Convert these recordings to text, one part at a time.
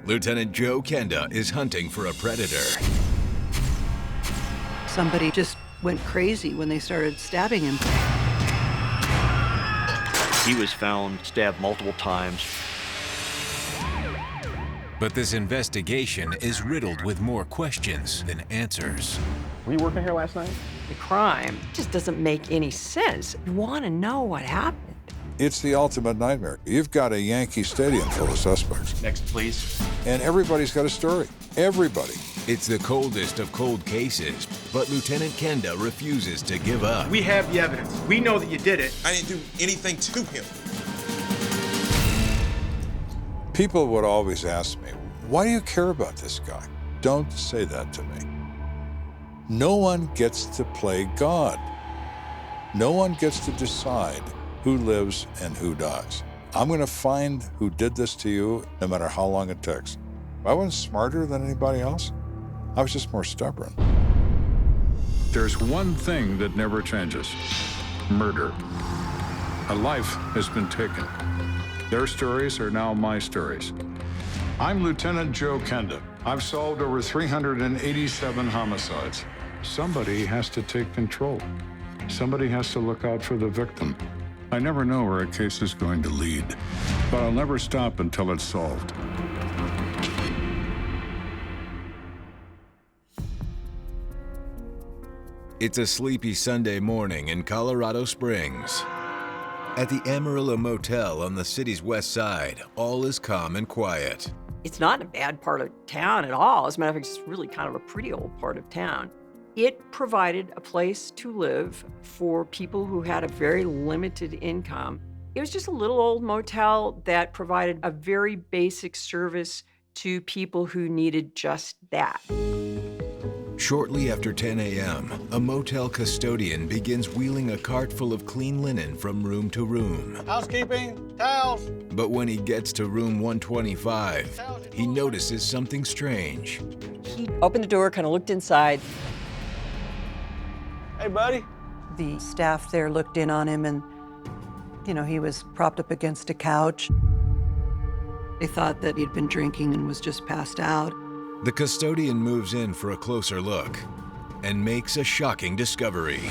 Lieutenant Joe Kenda is hunting for a predator. Somebody just went crazy when they started stabbing him. He was found stabbed multiple times. But this investigation is riddled with more questions than answers. Were you working here last night? The crime just doesn't make any sense. You want to know what happened. It's the ultimate nightmare. You've got a Yankee Stadium full of suspects. Next, please. And everybody's got a story. Everybody. It's the coldest of cold cases, but Lieutenant Kenda refuses to give up. We have the evidence. We know that you did it. I didn't do anything to him. People would always ask me, why do you care about this guy? Don't say that to me. No one gets to play God. No one gets to decide who lives and who dies. I'm going to find who did this to you, no matter how long it takes. I wasn't smarter than anybody else. I was just more stubborn. There's one thing that never changes: murder. A life has been taken. Their stories are now my stories. I'm Lieutenant Joe Kenda. I've solved over 387 homicides. Somebody has to take control. Somebody has to look out for the victim. I never know where a case is going to lead, but I'll never stop until it's solved. It's a sleepy Sunday morning in Colorado Springs. At the Amarillo Motel on the city's west side, all is calm and quiet. It's not in a bad part of town at all. As a matter of fact, it's really kind of a pretty old part of town. It provided a place to live for people who had a very limited income. It was just a little old motel that provided a very basic service to people who needed just that. Shortly after 10 a.m., a motel custodian begins wheeling a cart full of clean linen from room to room. Housekeeping, towels. But when he gets to room 125, he notices something strange. He opened the door, kind of looked inside. Hey, buddy. The staff there looked in on him and, he was propped up against a couch. They thought that he'd been drinking and was just passed out. The custodian moves in for a closer look and makes a shocking discovery.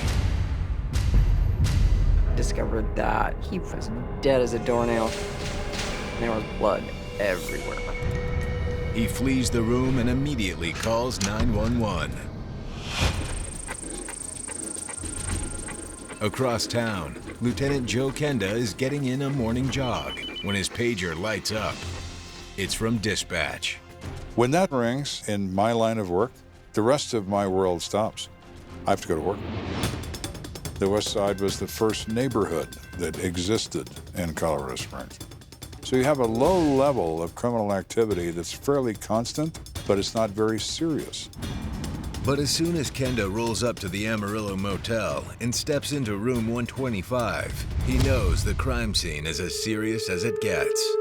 Discovered that he was dead as a doornail. There was blood everywhere. He flees the room and immediately calls 911. Across town, Lieutenant Joe Kenda is getting in a morning jog when his pager lights up. It's from dispatch. When that rings in my line of work, the rest of my world stops. I have to go to work. The West Side was the first neighborhood that existed in Colorado Springs. So you have a low level of criminal activity that's fairly constant, but it's not very serious. But as soon as Kenda rolls up to the Amarillo Motel and steps into room 125, he knows the crime scene is as serious as it gets.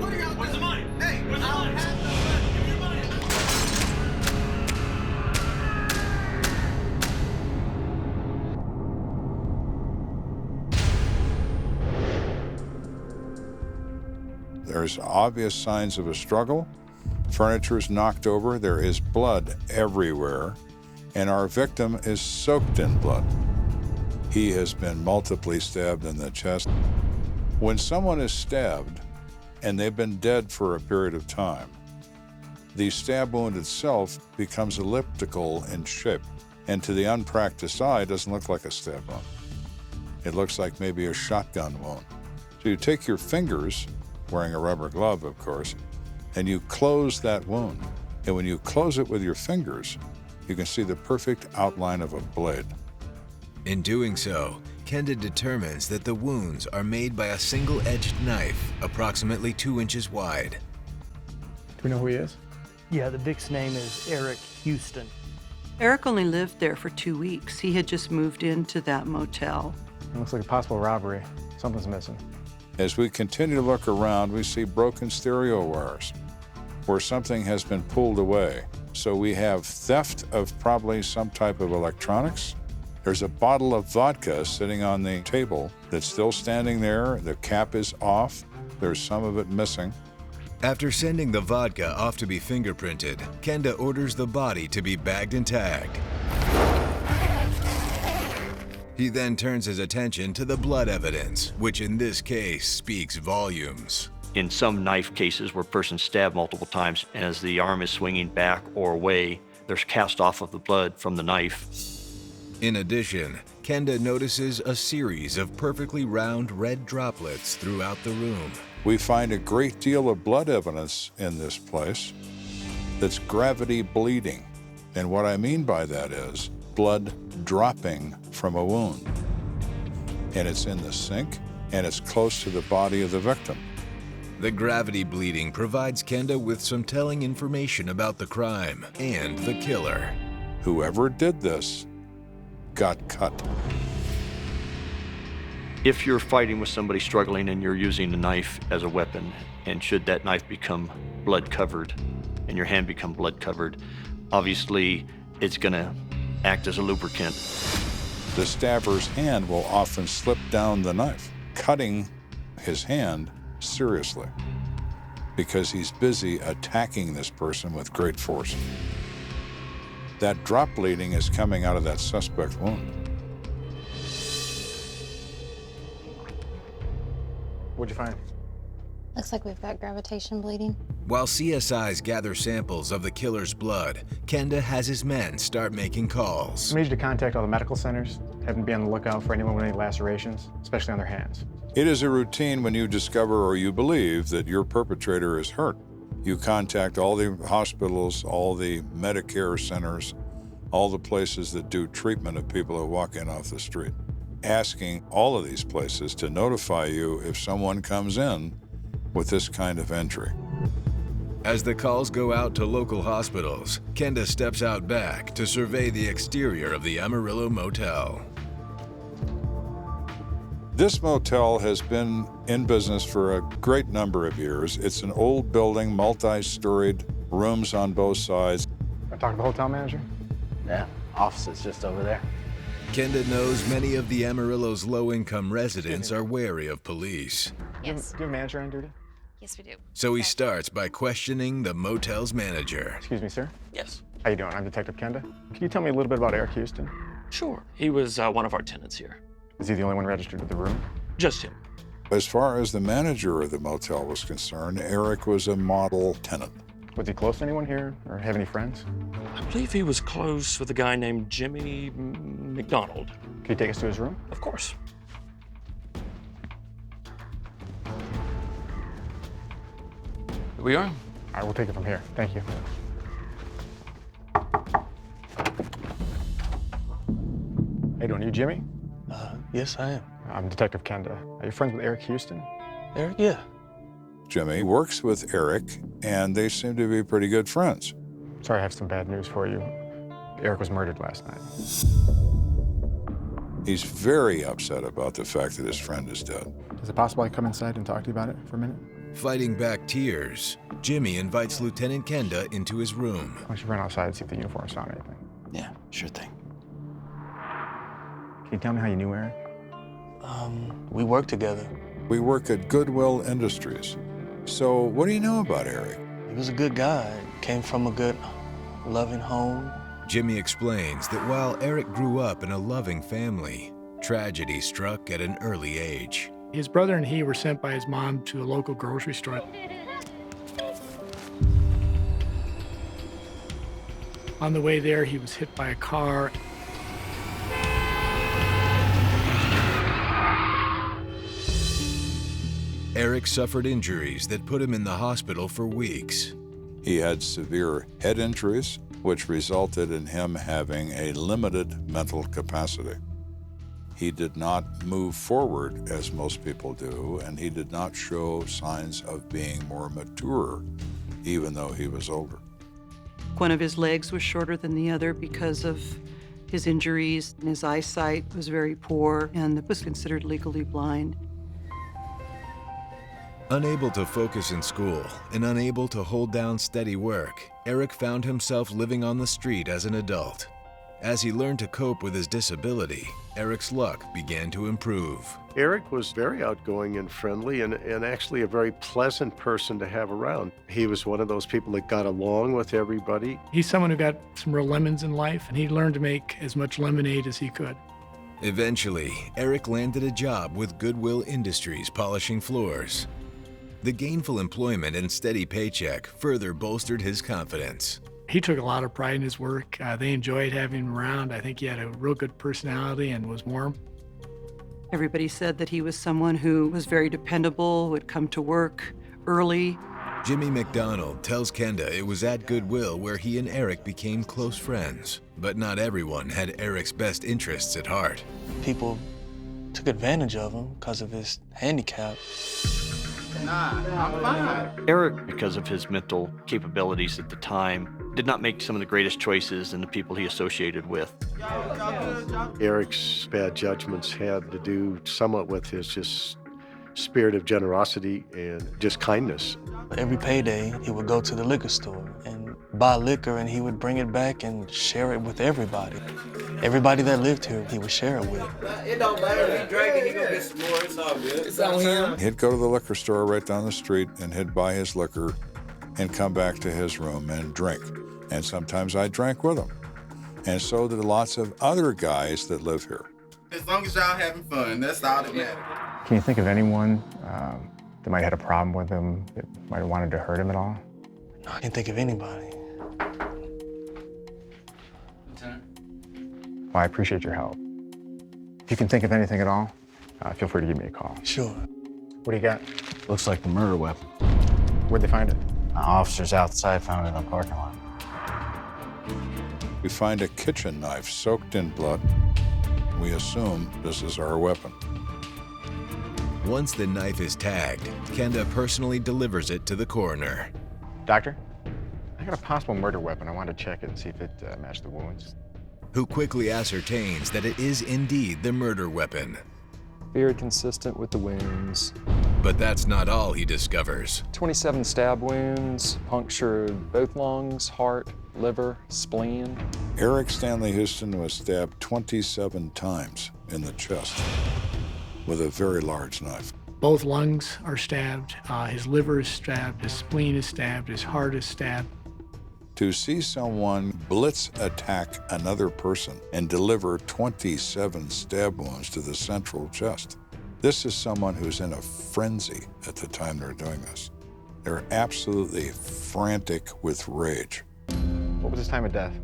Where's the money? Hey, where's the money? Give me your money. There's obvious signs of a struggle. Furniture's knocked over. There is blood everywhere. And our victim is soaked in blood. He has been multiply stabbed in the chest. When someone is stabbed and they've been dead for a period of time, the stab wound itself becomes elliptical in shape, and to the unpracticed eye, it doesn't look like a stab wound. It looks like maybe a shotgun wound. So you take your fingers, wearing a rubber glove, of course, and you close that wound. And when you close it with your fingers, you can see the perfect outline of a blade. In doing so, Kenda determines that the wounds are made by a single-edged knife, approximately 2 inches wide. Do we know who he is? Yeah, the Vic's name is Eric Houston. Eric only lived there for 2 weeks. He had just moved into that motel. It looks like a possible robbery. Something's missing. As we continue to look around, we see broken stereo wires where something has been pulled away. So we have theft of probably some type of electronics, There's a bottle of vodka sitting on the table that's still standing there. The cap is off. There's some of it missing. After sending the vodka off to be fingerprinted, Kenda orders the body to be bagged and tagged. He then turns his attention to the blood evidence, which in this case speaks volumes. In some knife cases where a person's stabbed multiple times, and as the arm is swinging back or away, there's cast off of the blood from the knife. In addition, Kenda notices a series of perfectly round red droplets throughout the room. We find a great deal of blood evidence in this place that's gravity bleeding. And what I mean by that is blood dropping from a wound. And it's in the sink, and it's close to the body of the victim. The gravity bleeding provides Kenda with some telling information about the crime and the killer. Whoever did this got cut. If you're fighting with somebody struggling and you're using a knife as a weapon, and should that knife become blood covered and your hand become blood covered, obviously it's gonna act as a lubricant. The stabber's hand will often slip down the knife, cutting his hand seriously because he's busy attacking this person with great force. That drop bleeding is coming out of that suspect wound. What'd you find? Looks like we've got gravitation bleeding. While CSIs gather samples of the killer's blood, Kenda has his men start making calls. I need you to contact all the medical centers. Have them be on the lookout for anyone with any lacerations, especially on their hands. It is a routine when you discover or you believe that your perpetrator is hurt. You contact all the hospitals, all the Medicare centers, all the places that do treatment of people who walk in off the street, asking all of these places to notify you if someone comes in with this kind of injury. As the calls go out to local hospitals, Kenda steps out back to survey the exterior of the Amarillo Motel. This motel has been in business for a great number of years. It's an old building, multi-storied, rooms on both sides. I talked to the hotel manager? Yeah, office is just over there. Kenda knows many of the Amarillo's low-income residents are wary of police. Yes. Do you have a manager on duty? Yes, we do. So he starts by questioning the motel's manager. Excuse me, sir? Yes. How you doing? I'm Detective Kenda. Can you tell me a little bit about Eric Houston? Sure. He was one of our tenants here. Is he the only one registered with the room? Just him. As far as the manager of the motel was concerned, Eric was a model tenant. Was he close to anyone here or have any friends? I believe he was close with a guy named Jimmy McDonald. Can you take us to his room? Of course. Here we are. All right, we'll take it from here. Thank you. How you doing? You Jimmy? Yes, I am. I'm Detective Kenda. Are you friends with Eric Houston? Eric? Yeah. Jimmy works with Eric, and they seem to be pretty good friends. Sorry, I have some bad news for you. Eric was murdered last night. He's very upset about the fact that his friend is dead. Is it possible I can come inside and talk to you about it for a minute? Fighting back tears, Jimmy invites Lieutenant Kenda into his room. Why don't you run outside and see if the uniforms found anything? Yeah, sure thing. Can you tell me how you knew Eric? We work together. We work at Goodwill Industries. So what do you know about Eric? He was a good guy. Came from a good, loving home. Jimmy explains that while Eric grew up in a loving family, tragedy struck at an early age. His brother and he were sent by his mom to a local grocery store. On the way there, he was hit by a car. Eric suffered injuries that put him in the hospital for weeks. He had severe head injuries, which resulted in him having a limited mental capacity. He did not move forward as most people do, and he did not show signs of being more mature, even though he was older. One of his legs was shorter than the other because of his injuries, and his eyesight was very poor and was considered legally blind. Unable to focus in school and unable to hold down steady work, Eric found himself living on the street as an adult. As he learned to cope with his disability, Eric's luck began to improve. Eric was very outgoing and friendly and actually a very pleasant person to have around. He was one of those people that got along with everybody. He's someone who got some real lemons in life, and he learned to make as much lemonade as he could. Eventually, Eric landed a job with Goodwill Industries polishing floors. The gainful employment and steady paycheck further bolstered his confidence. He took a lot of pride in his work. They enjoyed having him around. I think he had a real good personality and was warm. Everybody said that he was someone who was very dependable, would come to work early. Jimmy McDonald tells Kenda it was at Goodwill where he and Eric became close friends. But not everyone had Eric's best interests at heart. People took advantage of him because of his handicap. Nah, I'm fine. Eric, because of his mental capabilities at the time, did not make some of the greatest choices in the people he associated with. Eric's bad judgments had to do somewhat with his just spirit of generosity and just kindness. Every payday, he would go to the liquor store and buy liquor, and he would bring it back and share it with everybody. Everybody that lived here, he would share it with. It don't matter if he drank it, he gonna get some more. It's all good. It's on him. He'd go to the liquor store right down the street and he'd buy his liquor and come back to his room and drink. And sometimes I drank with him. And so did lots of other guys that live here. As long as y'all having fun, that's all that matters. Can you think of anyone that might have had a problem with him, that might have wanted to hurt him at all? No, I can't think of anybody. Well, I appreciate your help. If you can think of anything at all, feel free to give me a call. Sure. What do you got? Looks like the murder weapon. Where'd they find it? Officers outside found it in the parking lot. We find a kitchen knife soaked in blood. We assume this is our weapon. Once the knife is tagged, Kenda personally delivers it to the coroner. Doctor, I got a possible murder weapon. I wanted to check it and see if it matched the wounds. Who quickly ascertains that it is indeed the murder weapon. Very consistent with the wounds. But that's not all he discovers. 27 stab wounds, punctured both lungs, heart, liver, spleen. Eric Stanley Houston was stabbed 27 times in the chest with a very large knife. Both lungs are stabbed, his liver is stabbed, his spleen is stabbed, his heart is stabbed. To see someone blitz attack another person and deliver 27 stab wounds to the central chest, this is someone who's in a frenzy at the time they're doing this. They're absolutely frantic with rage. What was his time of death?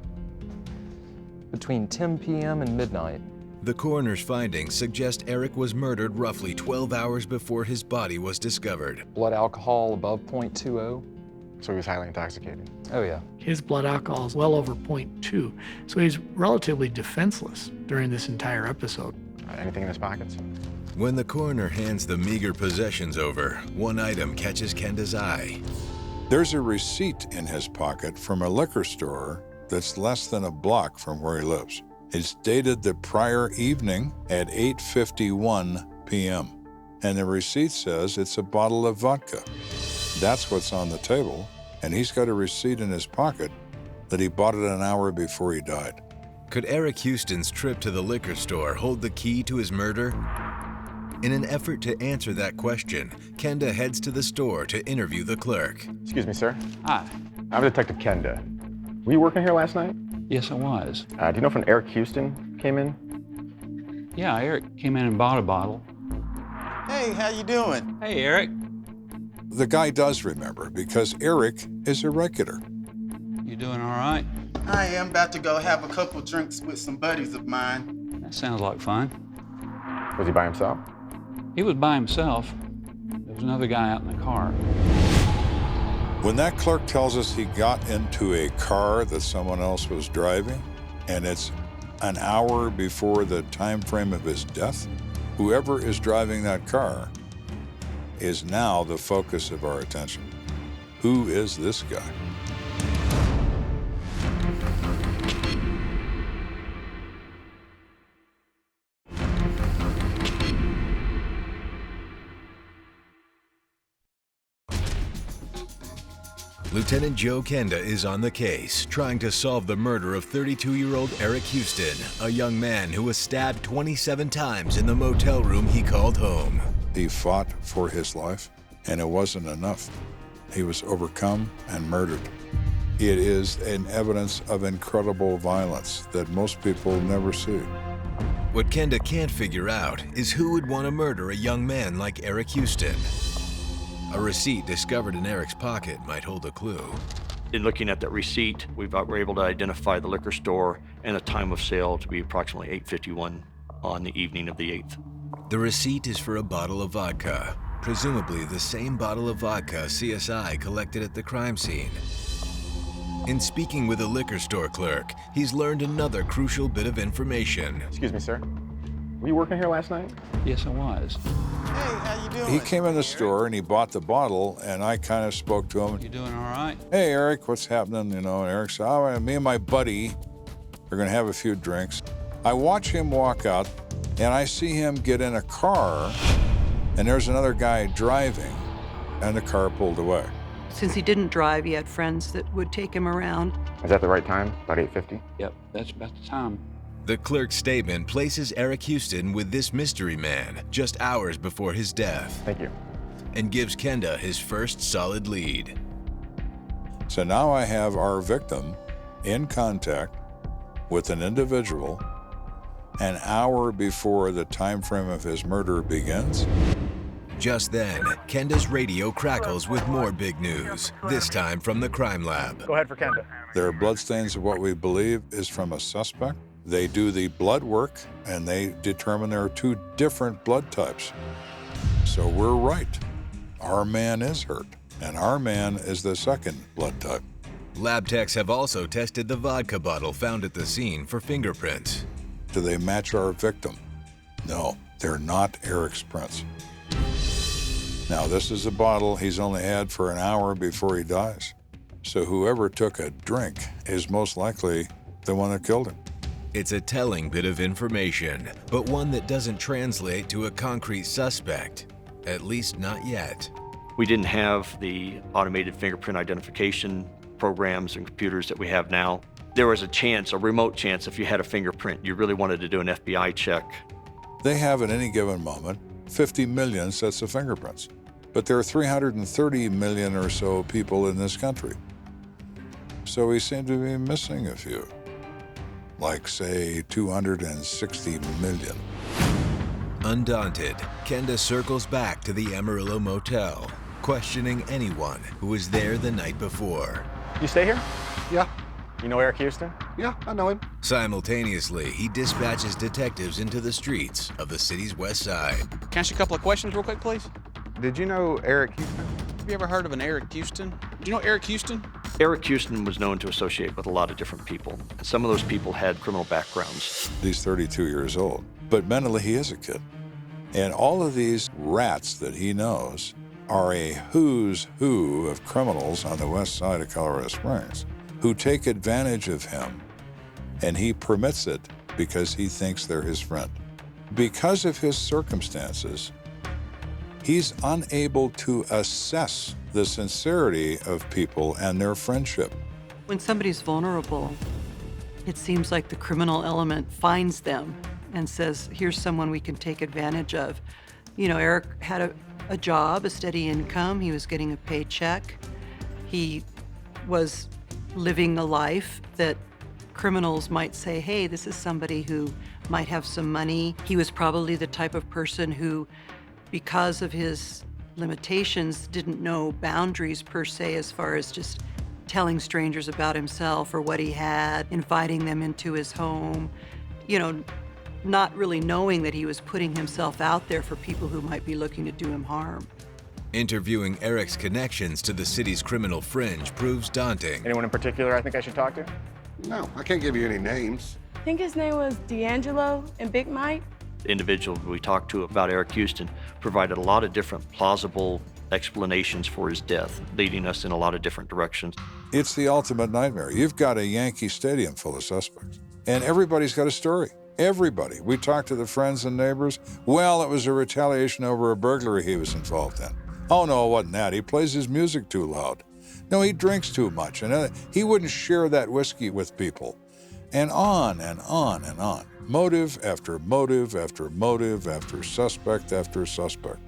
Between 10 p.m. and midnight. The coroner's findings suggest Eric was murdered roughly 12 hours before his body was discovered. Blood alcohol above 0.20. So he was highly intoxicated? Oh, yeah. His blood alcohol is well over 0.2, so he's relatively defenseless during this entire episode. Anything in his pockets? When the coroner hands the meager possessions over, one item catches Kenda's eye. There's a receipt in his pocket from a liquor store that's less than a block from where he lives. It's dated the prior evening at 8:51 p.m. And the receipt says it's a bottle of vodka. That's what's on the table, and he's got a receipt in his pocket that he bought it an hour before he died. Could Eric Houston's trip to the liquor store hold the key to his murder? In an effort to answer that question, Kenda heads to the store to interview the clerk. Excuse me, sir. Hi. I'm Detective Kenda. Were you working here last night? Yes, I was. Do you know if an Eric Houston came in? Yeah, Eric came in and bought a bottle. Hey, how you doing? Hey, Eric. The guy does remember because Eric is a regular. You doing all right? I am about to go have a couple drinks with some buddies of mine. That sounds like fun. Was he by himself? He was by himself. There was another guy out in the car. When that clerk tells us he got into a car that someone else was driving, and it's an hour before the time frame of his death, whoever is driving that car is now the focus of our attention. Who is this guy? Lieutenant Joe Kenda is on the case, trying to solve the murder of 32-year-old Eric Houston, a young man who was stabbed 27 times in the motel room he called home. He fought for his life, and it wasn't enough. He was overcome and murdered. It is an evidence of incredible violence that most people never see. What Kenda can't figure out is who would want to murder a young man like Eric Houston. A receipt discovered in Eric's pocket might hold a clue. In looking at that receipt, we were able to identify the liquor store and the time of sale to be approximately 8:51 on the evening of the 8th. The receipt is for a bottle of vodka, presumably the same bottle of vodka CSI collected at the crime scene. In speaking with a liquor store clerk, he's learned another crucial bit of information. Excuse me, sir. Were you working here last night? Yes, I was. Hey, how you doing? He came in the store and he bought the bottle, and I kind of spoke to him. You doing all right? Hey, Eric, what's happening? You know, and Eric said, oh, me and my buddy are going to have a few drinks. I watch him walk out, and I see him get in a car, and there's another guy driving, and the car pulled away. Since he didn't drive, he had friends that would take him around. Is that the right time? About 8:50? Yep, that's about the time. The clerk's statement places Eric Houston with this mystery man just hours before his death. Thank you. And gives Kenda his first solid lead. So now I have our victim in contact with an individual an hour before the time frame of his murder begins. Just then, Kenda's radio crackles with more big news, this time from the crime lab. Go ahead for Kenda. There are bloodstains of what we believe is from a suspect. They do the blood work, and they determine there are two different blood types. So we're right. Our man is hurt, and our man is the second blood type. Lab techs have also tested the vodka bottle found at the scene for fingerprints. Do they match our victim? No, they're not Eric's prints. Now, this is a bottle he's only had for an hour before he dies. So whoever took a drink is most likely the one that killed him. It's a telling bit of information, but one that doesn't translate to a concrete suspect, at least not yet. We didn't have the automated fingerprint identification programs and computers that we have now. There was a chance, a remote chance, if you had a fingerprint, you really wanted to do an FBI check. They have at any given moment 50 million sets of fingerprints, but there are 330 million or so people in this country. So we seem to be missing a few, like say 260 million. Undaunted, Kenda circles back to the Amarillo Motel, questioning anyone who was there the night before. You stay here? Yeah. You know Eric Houston? Yeah, I know him. Simultaneously, he dispatches detectives into the streets of the city's west side. Can I ask you a couple of questions real quick, please? Did you know Eric Houston? Have you ever heard of an Eric Houston? Do you know Eric Houston? Eric Houston was known to associate with a lot of different people. And some of those people had criminal backgrounds. He's 32 years old, but mentally he is a kid. And all of these rats that he knows are a who's who of criminals on the west side of Colorado Springs who take advantage of him, and he permits it because he thinks they're his friend. Because of his circumstances, he's unable to assess the sincerity of people and their friendship. When somebody's vulnerable, it seems like the criminal element finds them and says, here's someone we can take advantage of. You know, Eric had a job, a steady income. He was getting a paycheck. He was living a life that criminals might say, hey, this is somebody who might have some money. He was probably the type of person who, because of his limitations, didn't know boundaries per se as far as just telling strangers about himself or what he had, inviting them into his home, you know, not really knowing that he was putting himself out there for people who might be looking to do him harm. Interviewing Eric's connections to the city's criminal fringe proves daunting. Anyone in particular I think I should talk to? No, I can't give you any names. I think his name was D'Angelo and Big Mike. The individual we talked to about Eric Houston provided a lot of different plausible explanations for his death, leading us in a lot of different directions. It's the ultimate nightmare. You've got a Yankee Stadium full of suspects, and everybody's got a story. Everybody. We talked to the friends and neighbors. Well, it was a retaliation over a burglary he was involved in. Oh, no, it wasn't that. He plays his music too loud. No, he drinks too much, and he wouldn't share that whiskey with people. And on and on and on. Motive after motive after motive after suspect after suspect.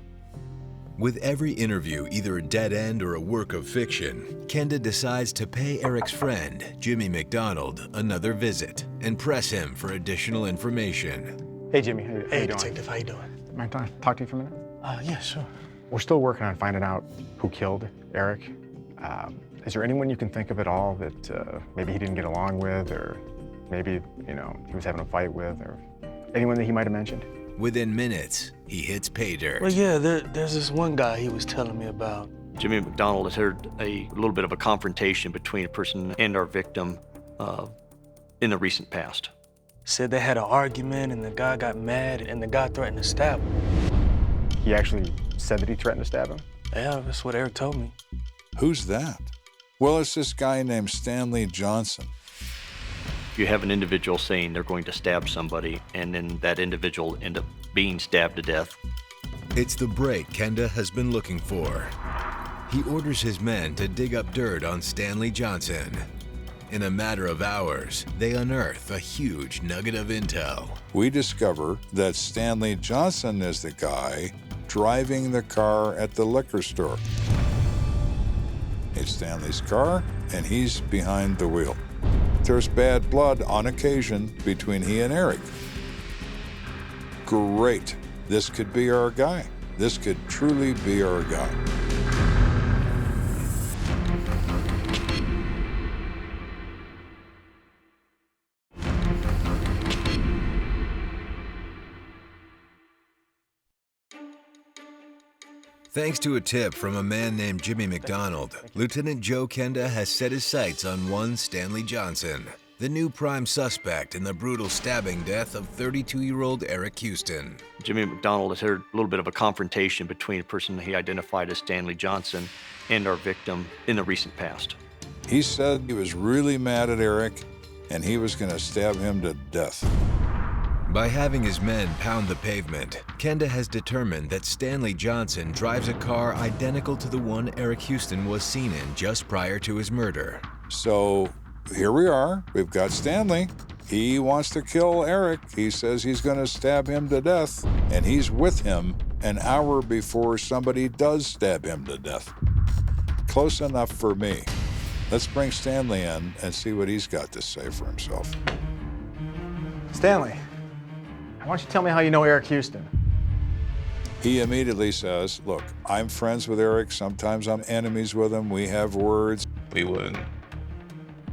With every interview either a dead end or a work of fiction, Kenda decides to pay Eric's friend, Jimmy McDonald, another visit and press him for additional information. Hey, Jimmy. How you doing? Detective, how you doing? Mind I talk to you for a minute? Yeah, sure. We're still working on finding out who killed Eric. Is there anyone you can think of at all that maybe he didn't get along with, or maybe, he was having a fight with, or anyone that he might have mentioned? Within minutes, he hits pay dirt. Well, yeah, there's this one guy he was telling me about. Jimmy McDonald has heard a little bit of a confrontation between a person and our victim in the recent past. Said they had an argument and the guy got mad and the guy threatened to stab him. He actually said that he threatened to stab him? Yeah, that's what Eric told me. Who's that? Well, it's this guy named Stanley Johnson. You have an individual saying they're going to stab somebody, and then that individual end up being stabbed to death. It's the break Kenda has been looking for. He orders his men to dig up dirt on Stanley Johnson. In a matter of hours, they unearth a huge nugget of intel. We discover that Stanley Johnson is the guy driving the car at the liquor store. It's Stanley's car, and he's behind the wheel. There's bad blood on occasion between he and Eric. Great. This could be our guy. This could truly be our guy. Thanks to a tip from a man named Jimmy McDonald, Lieutenant Joe Kenda has set his sights on one Stanley Johnson, the new prime suspect in the brutal stabbing death of 32-year-old Eric Houston. Jimmy McDonald has heard a little bit of a confrontation between a person he identified as Stanley Johnson and our victim in the recent past. He said he was really mad at Eric, and he was going to stab him to death. By having his men pound the pavement, Kenda has determined that Stanley Johnson drives a car identical to the one Eric Houston was seen in just prior to his murder. So here we are. We've got Stanley. He wants to kill Eric. He says he's going to stab him to death, and he's with him an hour before somebody does stab him to death. Close enough for me. Let's bring Stanley in and see what he's got to say for himself. Stanley, why don't you tell me how you know Eric Houston? He immediately says, look, I'm friends with Eric. Sometimes I'm enemies with him. We have words. We wouldn't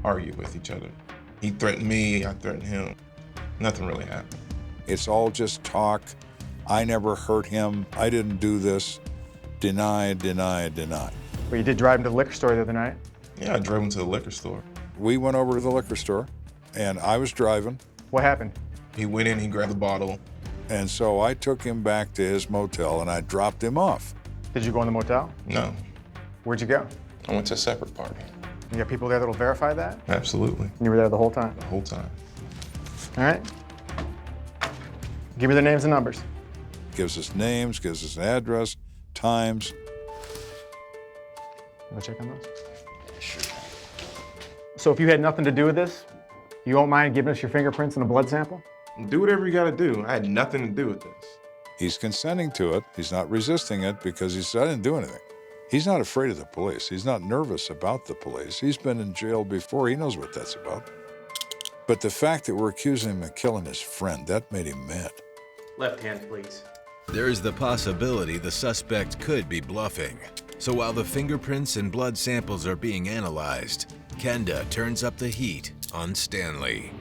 argue with each other. He threatened me, I threatened him. Nothing really happened. It's all just talk. I never hurt him. I didn't do this. Deny, deny, deny. Well, you did drive him to the liquor store the other night? Yeah, I drove him to the liquor store. We went over to the liquor store, and I was driving. What happened? He went in, he grabbed the bottle. And so I took him back to his motel, and I dropped him off. Did you go in the motel? No. Where'd you go? I went to a separate party. You got people there that'll verify that? Absolutely. And you were there the whole time? The whole time. All right. Give me their names and numbers. Gives us names, gives us an address, times. Want to check on those? Sure. So if you had nothing to do with this, you won't mind giving us your fingerprints and a blood sample? Do whatever you gotta do. I had nothing to do with this. He's consenting to it. He's not resisting it because he said, I didn't do anything. He's not afraid of the police. He's not nervous about the police. He's been in jail before. He knows what that's about. But the fact that we're accusing him of killing his friend, that made him mad. Left hand, please. There is the possibility the suspect could be bluffing. So while the fingerprints and blood samples are being analyzed, Kenda turns up the heat on Stanley.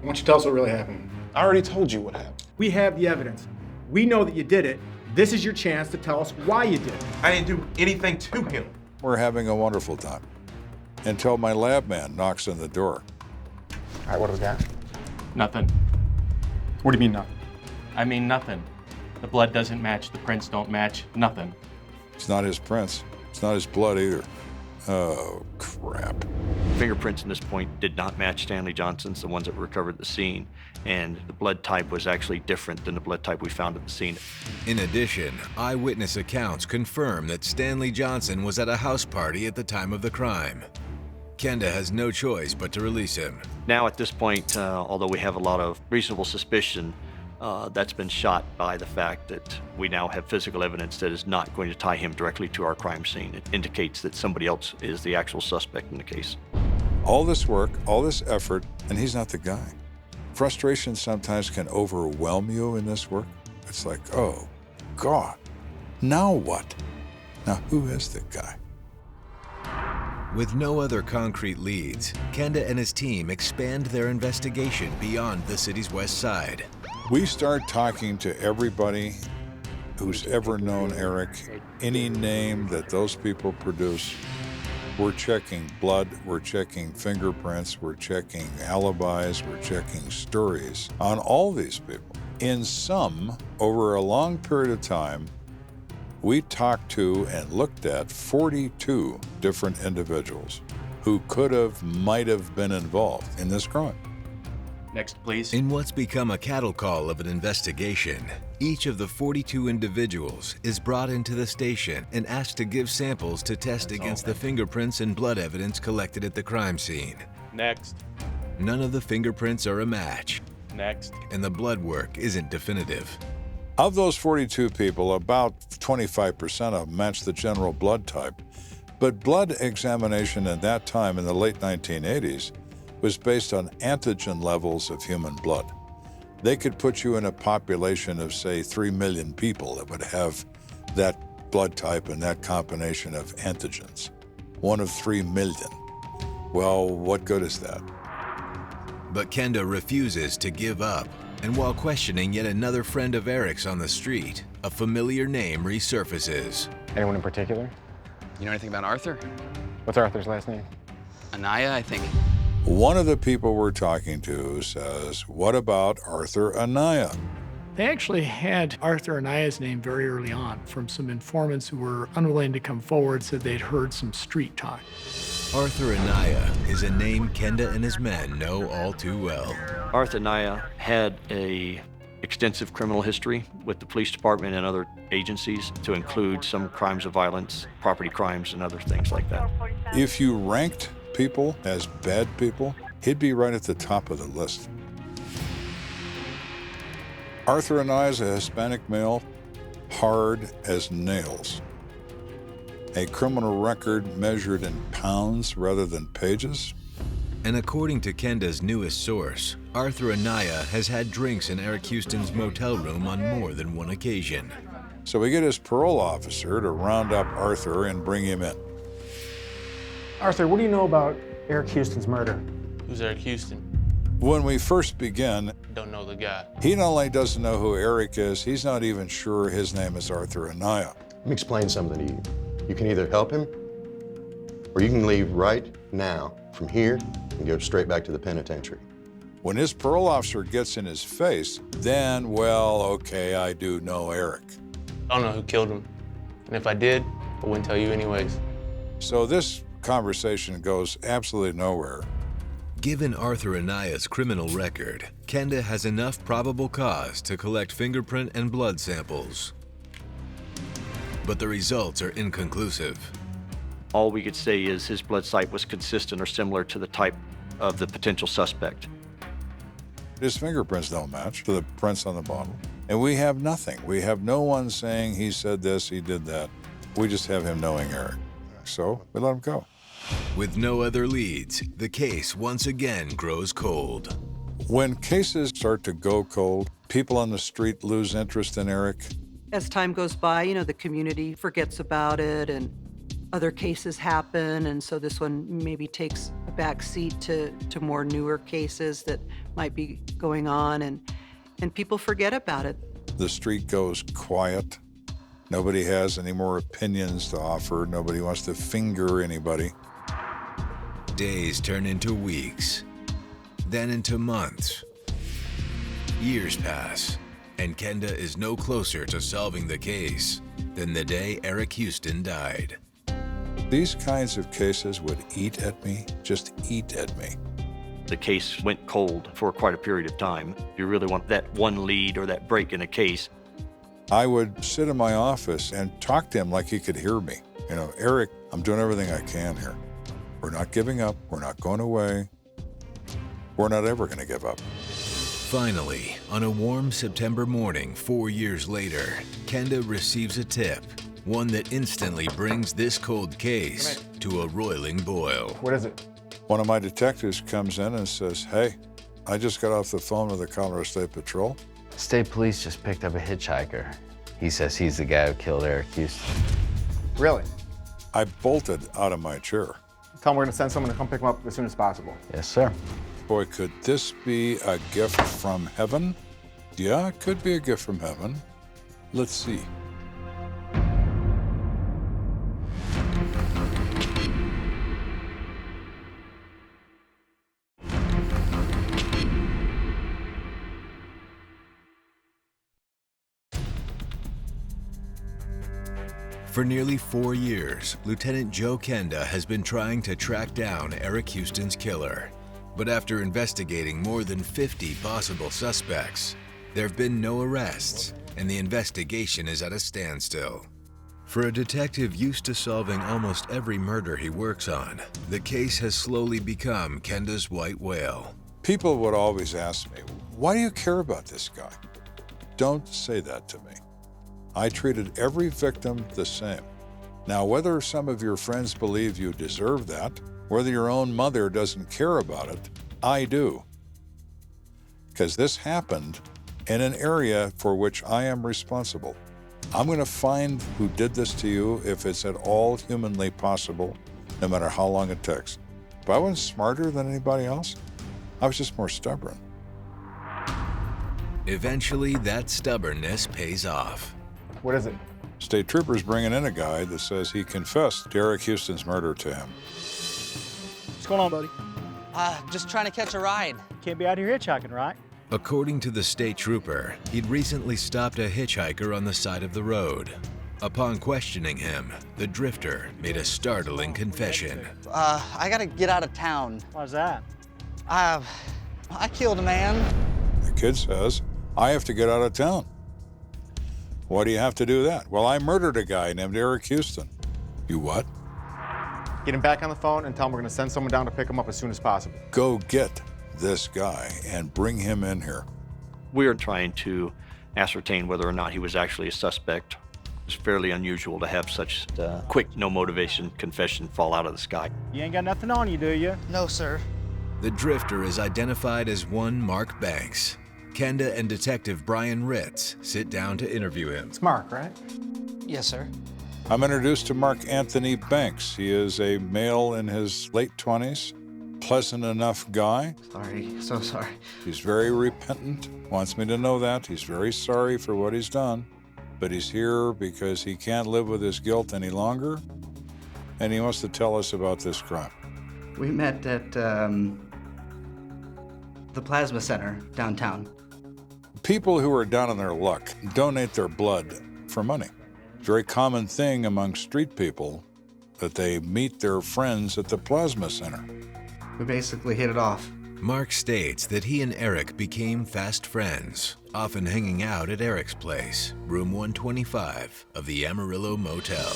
Why don't you tell us what really happened? I already told you what happened. We have the evidence. We know that you did it. This is your chance to tell us why you did it. I didn't do anything to him. We're having a wonderful time until my lab man knocks on the door. All right, what do we got? Nothing. What do you mean nothing? I mean nothing. The blood doesn't match, the prints don't match, nothing. It's not his prints. It's not his blood either. Oh, crap. fingerprints in this point did not match Stanley Johnson's, the ones that were recovered at the scene, and the blood type was actually different than the blood type we found at the scene. In addition, eyewitness accounts confirm that Stanley Johnson was at a house party at the time of the crime. Kenda has no choice but to release him. Now at this point, although we have a lot of reasonable suspicion, that's been shot by the fact that we now have physical evidence that is not going to tie him directly to our crime scene. It indicates that somebody else is the actual suspect in the case. All this work, all this effort, and he's not the guy. Frustration sometimes can overwhelm you in this work. It's like, oh, God, now what? Now who is the guy? With no other concrete leads, Kenda and his team expand their investigation beyond the city's west side. We start talking to everybody who's ever known Eric, any name that those people produce. We're checking blood, we're checking fingerprints, we're checking alibis, we're checking stories on all these people. In sum, over a long period of time, we talked to and looked at 42 different individuals who might have been involved in this crime. Next, please. In what's become a cattle call of an investigation, each of the 42 individuals is brought into the station and asked to give samples to test against the fingerprints and blood evidence collected at the crime scene. Next. None of the fingerprints are a match. Next. And the blood work isn't definitive. Of those 42 people, about 25% of them match the general blood type. But blood examination at that time in the late 1980s was based on antigen levels of human blood. They could put you in a population of, say, 3 million people that would have that blood type and that combination of antigens. 1 of 3 million. Well, what good is that? But Kenda refuses to give up. And while questioning yet another friend of Eric's on the street, a familiar name resurfaces. Anyone in particular? You know anything about Arthur? What's Arthur's last name? Anaya, I think. One of the people we're talking to says, what about Arthur Anaya? They actually had Arthur Anaya's name very early on from some informants who were unwilling to come forward, said they'd heard some street talk. Arthur Anaya is a name Kenda and his men know all too well. Arthur Anaya had a extensive criminal history with the police department and other agencies, to include some crimes of violence, property crimes, and other things like that. If you ranked people as bad people, he'd be right at the top of the list. Arthur Anaya is a Hispanic male, hard as nails. A criminal record measured in pounds rather than pages. And according to Kenda's newest source, Arthur Anaya has had drinks in Eric Houston's motel room on more than one occasion. So we get his parole officer to round up Arthur and bring him in. Arthur, what do you know about Eric Houston's murder? Who's Eric Houston? When we first begin, Don't know the guy. he not only doesn't know who Eric is, he's not even sure his name is Arthur Anaya. Let me explain something to you. You can either help him, or you can leave right now from here and go straight back to the penitentiary. When his parole officer gets in his face, then, well, okay, I do know Eric. I don't know who killed him. And if I did, I wouldn't tell you anyways. So this conversation goes absolutely nowhere. Given Arthur Anaya's criminal record, Kenda has enough probable cause to collect fingerprint and blood samples. But the results are inconclusive. All we could say is his blood type was consistent or similar to the type of the potential suspect. His fingerprints don't match to the prints on the bottle. And we have nothing. We have no one saying he said this, he did that. We just have him knowing Eric. So we let him go. With no other leads, the case once again grows cold. When cases start to go cold, people on the street lose interest in Eric. As time goes by, the community forgets about it and other cases happen, and so this one maybe takes a back seat to more newer cases that might be going on, and people forget about it. The street goes quiet. Nobody has any more opinions to offer. Nobody wants to finger anybody. Days turn into weeks, then into months. Years pass, and Kenda is no closer to solving the case than the day Eric Houston died. These kinds of cases would eat at me, just eat at me. The case went cold for quite a period of time. You really want that one lead or that break in a case. I would sit in my office and talk to him like he could hear me. You know, Eric, I'm doing everything I can here. We're not giving up. We're not going away. We're not ever going to give up. Finally, on a warm September morning 4 years later, Kenda receives a tip, one that instantly brings this cold case to a roiling boil. What is it? One of my detectives comes in and says, hey, I just got off the phone with the Colorado State Patrol. State police just picked up a hitchhiker. He says he's the guy who killed Eric Houston. Really? I bolted out of my chair. Tell him we're gonna send someone to come pick him up as soon as possible. Yes, sir. Boy, could this be a gift from heaven? Yeah, it could be a gift from heaven. Let's see. For nearly 4 years, Lieutenant Joe Kenda has been trying to track down Eric Houston's killer. But after investigating more than 50 possible suspects, there have been no arrests, and the investigation is at a standstill. For a detective used to solving almost every murder he works on, the case has slowly become Kenda's white whale. People would always ask me, why do you care about this guy? Don't say that to me. I treated every victim the same. Now, whether some of your friends believe you deserve that, whether your own mother doesn't care about it, I do. Because this happened in an area for which I am responsible. I'm going to find who did this to you if it's at all humanly possible, no matter how long it takes. If I wasn't smarter than anybody else, I was just more stubborn. Eventually, that stubbornness pays off. What is it? State troopers bringing in a guy that says he confessed to Eric Houston's murder to him. What's going on, buddy? Just trying to catch a ride. Can't be out here hitchhiking, right? According to the state trooper, he'd recently stopped a hitchhiker on the side of the road. Upon questioning him, the drifter made a startling confession. I gotta get out of town. Why's that? I killed a man. The kid says, I have to get out of town. Why do you have to do that? Well, I murdered a guy named Eric Houston. You what? Get him back on the phone and tell him we're gonna send someone down to pick him up as soon as possible. Go get this guy and bring him in here. We are trying to ascertain whether or not he was actually a suspect. It's fairly unusual to have such quick, no motivation confession fall out of the sky. You ain't got nothing on you, do you? No, sir. The drifter is identified as one Mark Banks. Kenda and Detective Brian Ritz sit down to interview him. It's Mark, right? Yes, sir. I'm introduced to Mark Anthony Banks. He is a male in his late 20s, pleasant enough guy. Sorry, so sorry. He's very repentant, wants me to know that. He's very sorry for what he's done, but he's here because he can't live with his guilt any longer, and he wants to tell us about this crime. We met at the Plasma Center downtown. People who are down on their luck donate their blood for money. It's a very common thing among street people that they meet their friends at the Plasma Center. We basically hit it off. Mark states that he and Eric became fast friends, often hanging out at Eric's place, room 125 of the Amarillo Motel.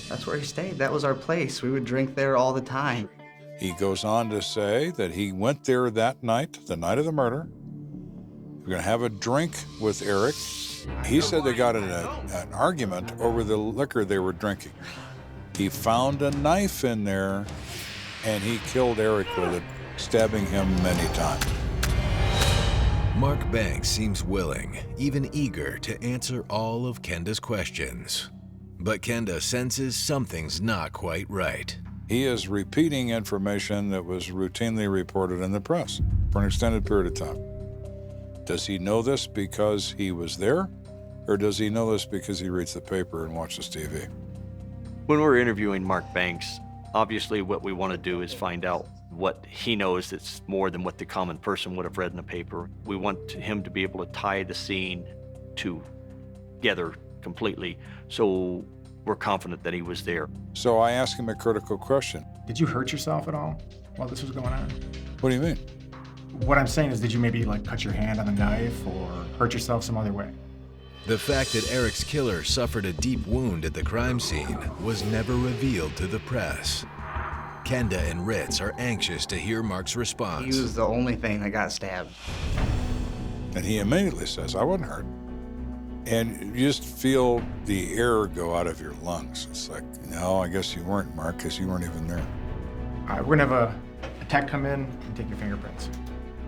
That's where he stayed. That was our place. We would drink there all the time. He goes on to say that he went there that night, the night of the murder. We're going to have a drink with Eric. He said they got in an argument over the liquor they were drinking. He found a knife in there, and he killed Eric with it, stabbing him many times. Mark Banks seems willing, even eager to answer all of Kenda's questions. But Kenda senses something's not quite right. He is repeating information that was routinely reported in the press for an extended period of time. Does he know this because he was there, or does he know this because he reads the paper and watches TV? When we're interviewing Mark Banks, obviously what we want to do is find out what he knows that's more than what the common person would have read in the paper. We want him to be able to tie the scene together completely. So we're confident that he was there. So I asked him a critical question. Did you hurt yourself at all while this was going on? What do you mean? What I'm saying is, did you maybe like cut your hand on the knife or hurt yourself some other way? The fact that Eric's killer suffered a deep wound at the crime scene was never revealed to the press. Kenda and Ritz are anxious to hear Mark's response. He was the only thing that got stabbed. And he immediately says, I wasn't hurt. And you just feel the air go out of your lungs. It's like, no, I guess you weren't, Mark, because you weren't even there. All right, we're gonna have a tech come in and take your fingerprints.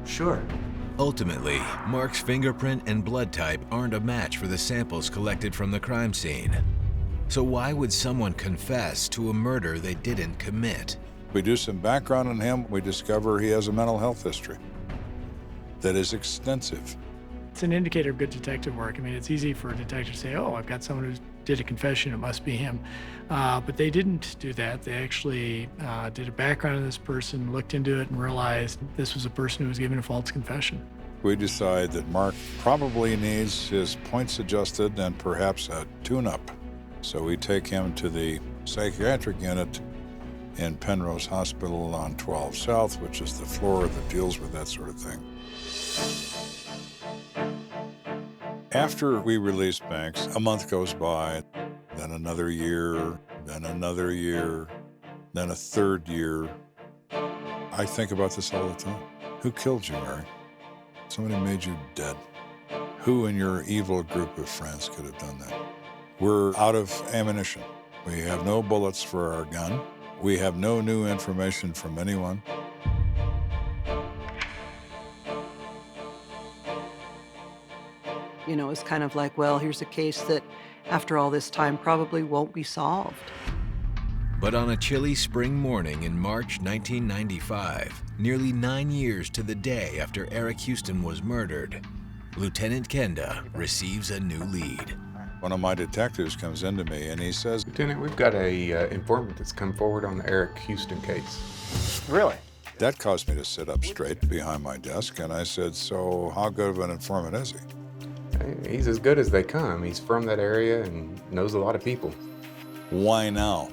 Sure. Ultimately, Mark's fingerprint and blood type aren't a match for the samples collected from the crime scene. So why would someone confess to a murder they didn't commit? We do some background on him. We discover he has a mental health history that is extensive. It's an indicator of good detective work. I mean, it's easy for a detective to say, oh, I've got someone who did a confession, it must be him. But they didn't do that. They actually did a background on this person, looked into it, and realized this was a person who was giving a false confession. We decide that Mark probably needs his points adjusted and perhaps a tune-up. So we take him to the psychiatric unit in Penrose Hospital on 12 South, which is the floor that deals with that sort of thing. After we release Banks, a month goes by, then another year, then another year, then a third year. I think about this all the time. Who killed you, Mary? Somebody made you dead. Who in your evil group of friends could have done that? We're out of ammunition. We have no bullets for our gun. We have no new information from anyone. You know, it's kind of like, well, here's a case that after all this time probably won't be solved. But on a chilly spring morning in March 1995, nearly 9 years to the day after Eric Houston was murdered, Lieutenant Kenda receives a new lead. One of my detectives comes into me and he says, Lieutenant, we've got a informant that's come forward on the Eric Houston case. Really? That caused me to sit up straight behind my desk, and I said, so how good of an informant is he? He's as good as they come. He's from that area and knows a lot of people. Why now?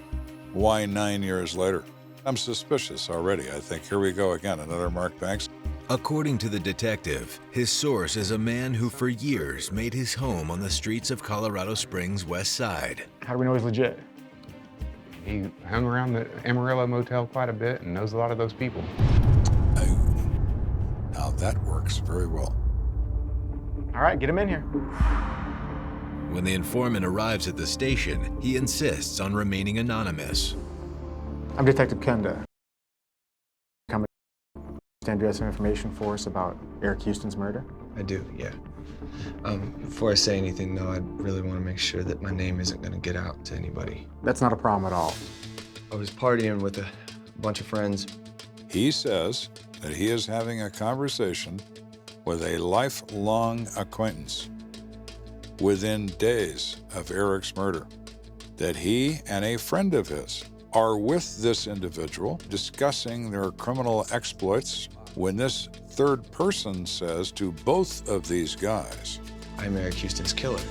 Why 9 years later? I'm suspicious already. I think, here we go again, another Mark Banks. According to the detective, his source is a man who for years made his home on the streets of Colorado Springs' west side. How do we know he's legit? He hung around the Amarillo Motel quite a bit and knows a lot of those people. Now that works very well. All right, get him in here. When the informant arrives at the station, he insists on remaining anonymous. I'm Detective Kenda. Come and do you have some information for us about Eric Houston's murder? I do, yeah. Before I say anything, though, I'd really want to make sure that my name isn't going to get out to anybody. That's not a problem at all. I was partying with a bunch of friends. He says that he is having a conversation with a lifelong acquaintance within days of Eric's murder, that he and a friend of his are with this individual discussing their criminal exploits when this third person says to both of these guys, I'm Eric Houston's killer.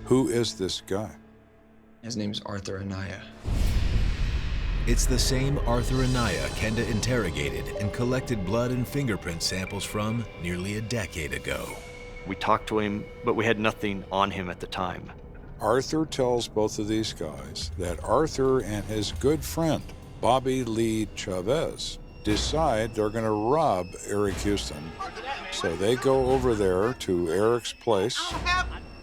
Who is this guy? His name's Arthur Anaya. It's the same Arthur Anaya Kenda interrogated and collected blood and fingerprint samples from nearly a decade ago. We talked to him, but we had nothing on him at the time. Arthur tells both of these guys that Arthur and his good friend, Bobby Lee Chavez, decide they're going to rob Eric Houston. So they go over there to Eric's place.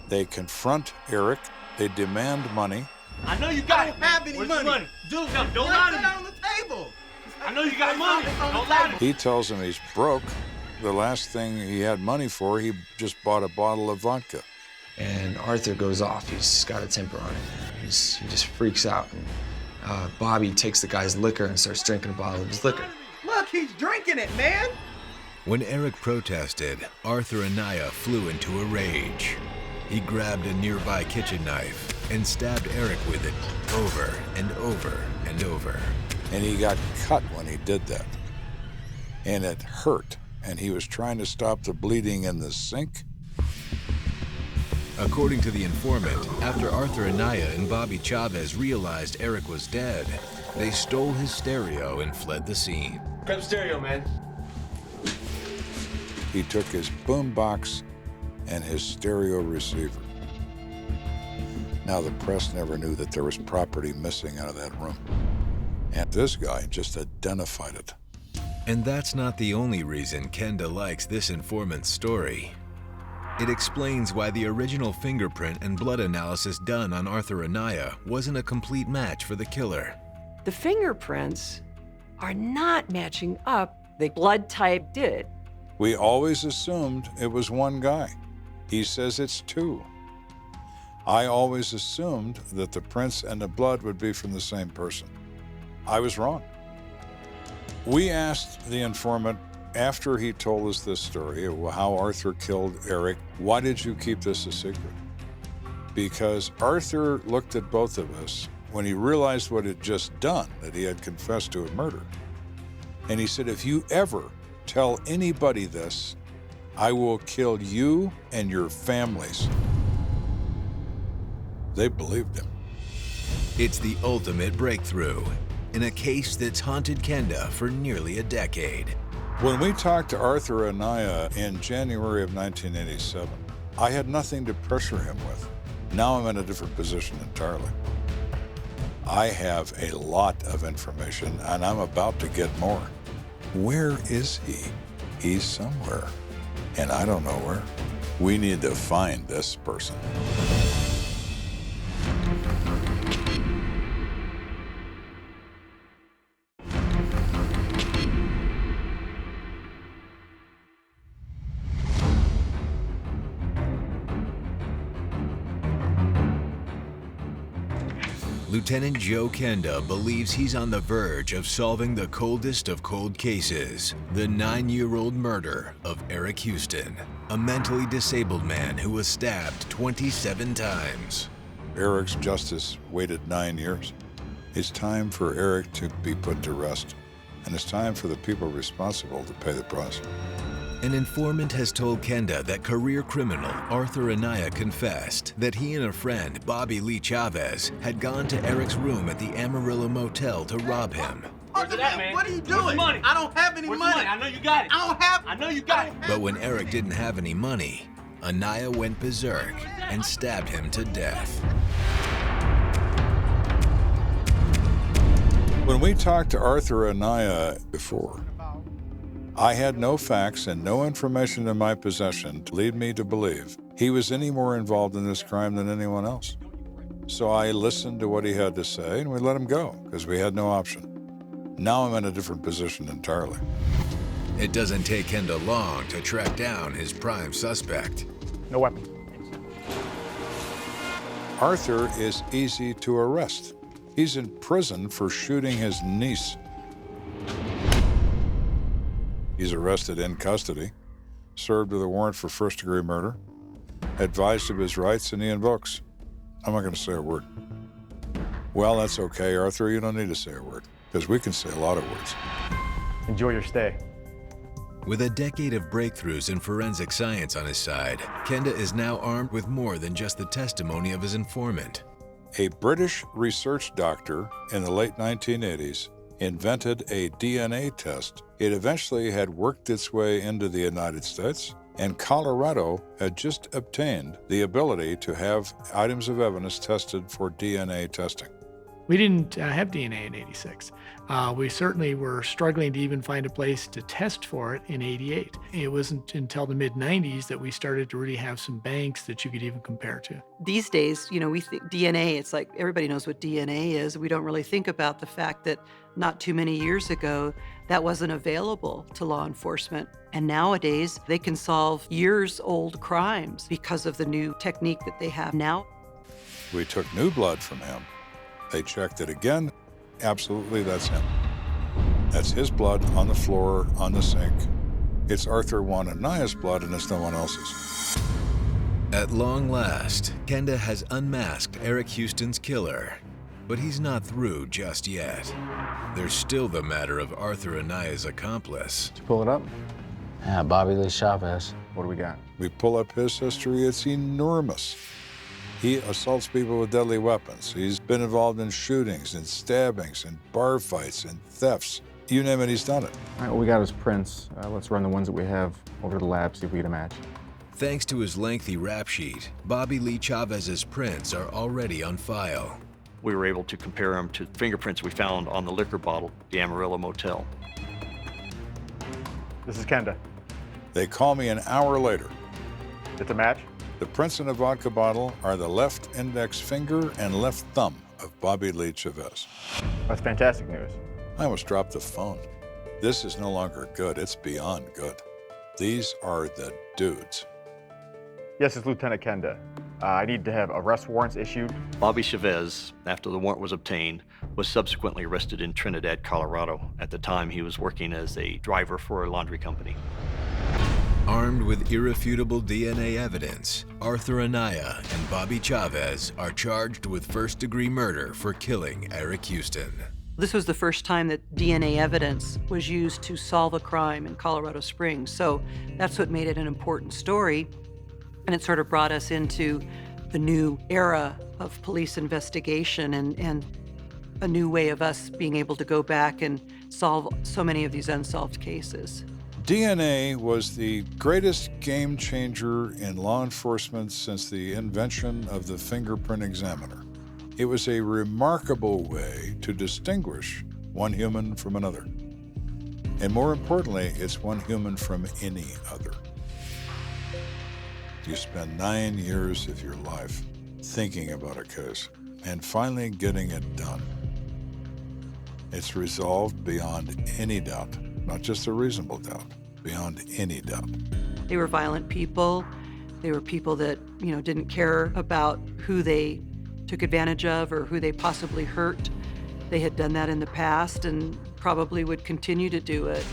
They confront Eric. They demand money. I know you got it. I don't have any money. Dude, don't lie to me. On the table. I know you got money. Don't lie to me. He tells him he's broke. The last thing he had money for, he just bought a bottle of vodka. And Arthur goes off. He's got a temper on him. He just freaks out. And Bobby takes the guy's liquor and starts drinking a bottle of his liquor. Look, he's drinking it, man. When Eric protested, Arthur Anaya flew into a rage. He grabbed a nearby kitchen knife and stabbed Eric with it over and over and over. And he got cut when he did that. And it hurt. And he was trying to stop the bleeding in the sink. According to the informant, after Arthur Anaya and Bobby Chavez realized Eric was dead, they stole his stereo and fled the scene. Grab stereo, man. He took his boombox and his stereo receiver. Now, the press never knew that there was property missing out of that room. And this guy just identified it. And that's not the only reason Kenda likes this informant's story. It explains why the original fingerprint and blood analysis done on Arthur Anaya wasn't a complete match for the killer. The fingerprints are not matching up. The blood type did. We always assumed it was one guy. He says it's two. I always assumed that the prints and the blood would be from the same person. I was wrong. We asked the informant after he told us this story of how Arthur killed Eric, why did you keep this a secret? Because Arthur looked at both of us when he realized what he'd just done, that he had confessed to a murder. And he said, if you ever tell anybody this, I will kill you and your families. They believed him. It's the ultimate breakthrough in a case that's haunted Kenda for nearly a decade. When we talked to Arthur Anaya in January of 1987, I had nothing to pressure him with. Now I'm in a different position entirely. I have a lot of information, and I'm about to get more. Where is he? He's somewhere, and I don't know where. We need to find this person. Lieutenant Joe Kenda believes he's on the verge of solving the coldest of cold cases, the 9-year-old murder of Eric Houston, a mentally disabled man who was stabbed 27 times. Eric's justice waited 9 years. It's time for Eric to be put to rest, and it's time for the people responsible to pay the price. An informant has told Kenda that career criminal Arthur Anaya confessed that he and a friend, Bobby Lee Chavez, had gone to Eric's room at the Amarillo Motel to rob him. Where's it at, man? What are you Where's doing? the money? I don't have any Where's the money. I know you got it. I don't have. I know you got it. But when Eric didn't have any money, Anaya went berserk and stabbed him to death. When we talked to Arthur Anaya before, I had no facts and no information in my possession to lead me to believe he was any more involved in this crime than anyone else. So I listened to what he had to say and we let him go because we had no option. Now I'm in a different position entirely. It doesn't take Kenda long to track down his prime suspect. No weapon. Arthur is easy to arrest. He's in prison for shooting his niece. He's arrested in custody, served with a warrant for first-degree murder, advised of his rights, and he invokes. I'm not going to say a word. Well, that's okay, Arthur. You don't need to say a word, because we can say a lot of words. Enjoy your stay. With a decade of breakthroughs in forensic science on his side, Kenda is now armed with more than just the testimony of his informant. A British research doctor in the late 1980s invented a DNA test. It eventually had worked its way into the United States, and Colorado had just obtained the ability to have items of evidence tested for DNA testing. We didn't have DNA in '86. We certainly were struggling to even find a place to test for it in '88. It wasn't until the mid-'90s that we started to really have some banks that you could even compare to. These days, we think DNA, it's like everybody knows what DNA is. We don't really think about the fact that not too many years ago, that wasn't available to law enforcement. And nowadays, they can solve years-old crimes because of the new technique that they have now. We took new blood from him. They checked it again. Absolutely, that's him. That's his blood on the floor, on the sink. It's Arthur Juan Anaya's blood, and it's no one else's. At long last, Kenda has unmasked Eric Houston's killer. But he's not through just yet. There's still the matter of Arthur Anaya's accomplice. Did you pull it up? Yeah, Bobby Lee Chavez. What do we got? We pull up his history, it's enormous. He assaults people with deadly weapons. He's been involved in shootings and stabbings and bar fights and thefts. You name it, he's done it. All right, what we got is prints. Let's run the ones that we have over to the lab, see if we get a match. Thanks to his lengthy rap sheet, Bobby Lee Chavez's prints are already on file. We were able to compare them to fingerprints we found on the liquor bottle, the Amarillo Motel. This is Kenda. They call me an hour later. It's a match? The prints in the vodka bottle are the left index finger and left thumb of Bobby Lee Chavez. That's fantastic news. I almost dropped the phone. This is no longer good, it's beyond good. These are the dudes. Yes, it's Lieutenant Kenda. I need to have arrest warrants issued. Bobby Chavez, after the warrant was obtained, was subsequently arrested in Trinidad, Colorado. At the time, he was working as a driver for a laundry company. Armed with irrefutable DNA evidence, Arthur Anaya and Bobby Chavez are charged with first-degree murder for killing Eric Houston. This was the first time that DNA evidence was used to solve a crime in Colorado Springs, so that's what made it an important story. And it sort of brought us into the new era of police investigation and a new way of us being able to go back and solve so many of these unsolved cases. DNA was the greatest game changer in law enforcement since the invention of the fingerprint examiner. It was a remarkable way to distinguish one human from another. And more importantly, it's one human from any other. You spend 9 years of your life thinking about a case and finally getting it done. It's resolved beyond any doubt, not just a reasonable doubt, beyond any doubt. They were violent people. They were people that, didn't care about who they took advantage of or who they possibly hurt. They had done that in the past and probably would continue to do it.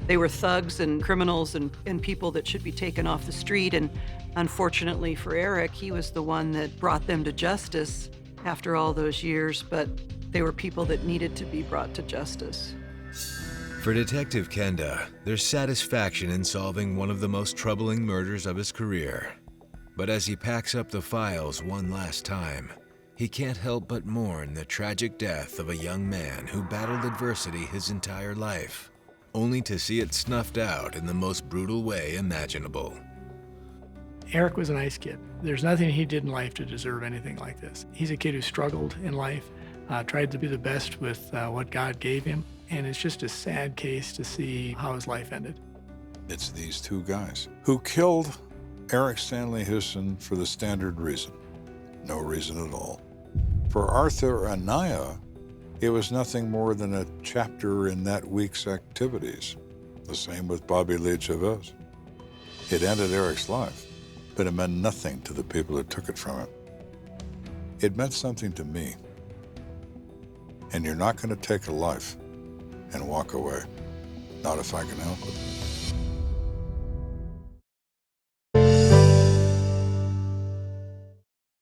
They were thugs and criminals and people that should be taken off the street. And unfortunately for Eric, he was the one that brought them to justice after all those years, but they were people that needed to be brought to justice. For Detective Kenda, there's satisfaction in solving one of the most troubling murders of his career. But as he packs up the files one last time, he can't help but mourn the tragic death of a young man who battled adversity his entire life, only to see it snuffed out in the most brutal way imaginable. Eric was a nice kid. There's nothing he did in life to deserve anything like this. He's a kid who struggled in life, tried to be the best with what God gave him, and it's just a sad case to see how his life ended. It's these two guys who killed Eric Stanley Houston for the standard reason. No reason at all. For Arthur Anaya, it was nothing more than a chapter in that week's activities. The same with Bobby Lee Chavez. It ended Eric's life, but it meant nothing to the people who took it from him. It meant something to me. And you're not going to take a life and walk away. Not if I can help it.